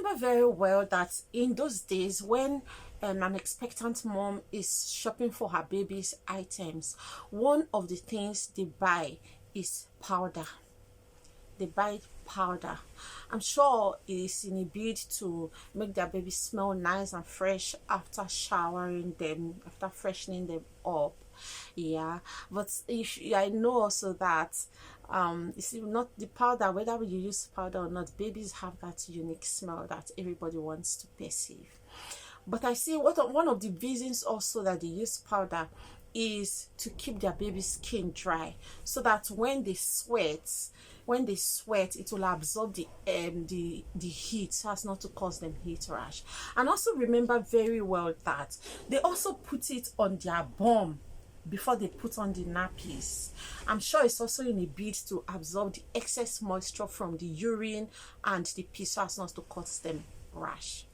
remember very well that in those days when an expectant mom is shopping for her baby's items, one of the things they buy is powder. They buy powder. I'm sure it is in a bid to make their baby smell nice and fresh after showering them, after freshening them up. Yeah, but if I know also that you see, not the powder, whether you use powder or not, babies have that unique smell that everybody wants to perceive. But I see one of the reasons also that they use powder is to keep their baby's skin dry, so that when they sweat it will absorb the heat so as not to cause them heat rash. And also remember very well that they also put it on their bum before they put on the nappies. I'm sure it's also in a bid to absorb the excess moisture from the urine and the pee so as not to cause them rash.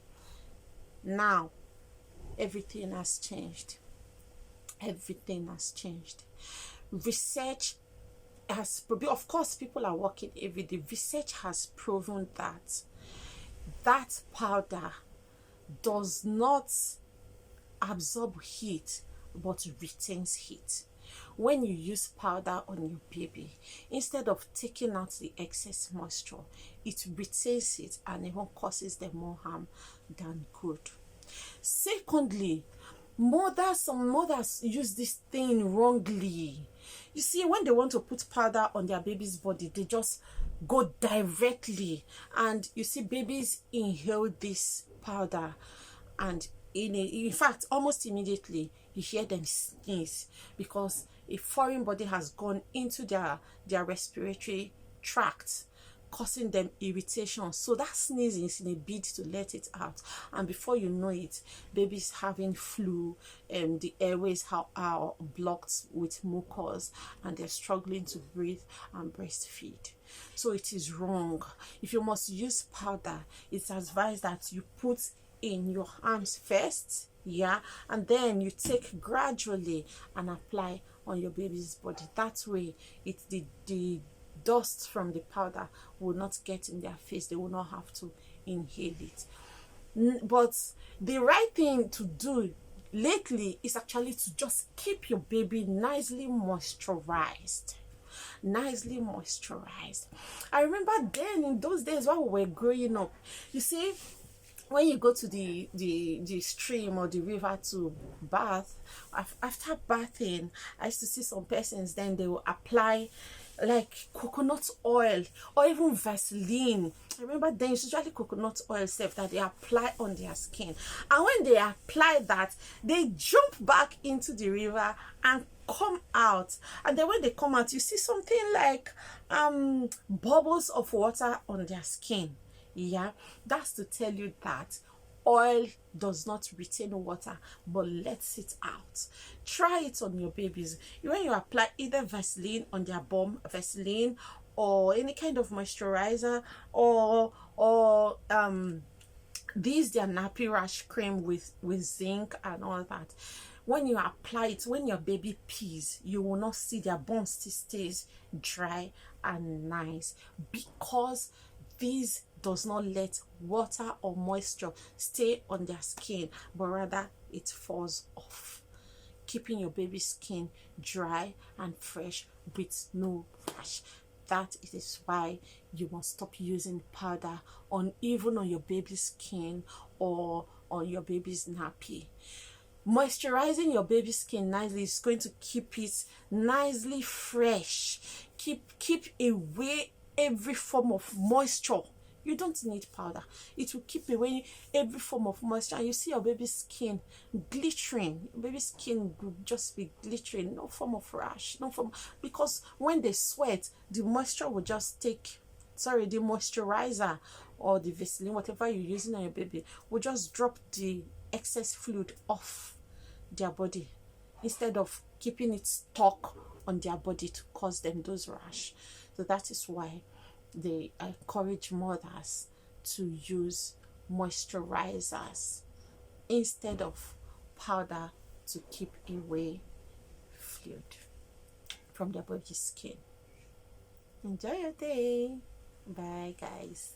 Now everything has changed. Everything has changed. Research has, of course, people are working every day. Research has proven that that powder does not absorb heat but retains heat. When you use powder on your baby, instead of taking out the excess moisture, it retains it and even causes them more harm than good. Secondly, some mothers use this thing wrongly. You see, when they want to put powder on their baby's body, they just go directly, and you see babies inhale this powder, and in fact almost immediately you hear them sneeze because a foreign body has gone into their respiratory tract, causing them irritation. So that sneezing is in a bid to let it out, and before you know it, babies having flu, the airways are blocked with mucus, and they're struggling to breathe and breastfeed. So it is wrong. If you must use powder, it's advised that you put in your arms first, yeah, and then you take gradually and apply on your baby's body. That way it's the dust from the powder will not get in their face. They will not have to inhale it. But the right thing to do lately is actually to just keep your baby nicely moisturized. I remember then in those days while we were growing up, you see, when you go to the stream or the river to bath, after bathing, I used to see some persons, then they will apply like coconut oil or even Vaseline. I remember then it's usually coconut oil stuff that they apply on their skin, and when they apply that, they jump back into the river and come out, and then when they come out, you see something like bubbles of water on their skin. Yeah, that's to tell you that oil does not retain water but lets it out. Try it on your babies. When you apply either Vaseline on their bum, Vaseline, or any kind of moisturizer, or these their nappy rash cream with zinc and all that, when you apply it, when your baby pees, you will not see their bum still stays dry and nice, because these does not let water or moisture stay on their skin, but rather it falls off, keeping your baby's skin dry and fresh with no rash. That is why you must stop using powder even on your baby's skin or on your baby's nappy. Moisturizing your baby's skin nicely is going to keep it nicely fresh, keep away every form of moisture. You don't need powder. It will keep away every form of moisture, and you see your baby's skin glittering. Your baby's skin will just be glittering, no form of rash, because when they sweat, the moisture will just the moisturizer or the Vaseline, whatever you're using on your baby, will just drop the excess fluid off their body instead of keeping it stuck on their body to cause them those rash. So that is why they encourage mothers to use moisturizers instead of powder to keep away fluid from their baby's skin. Enjoy your day. Bye, guys.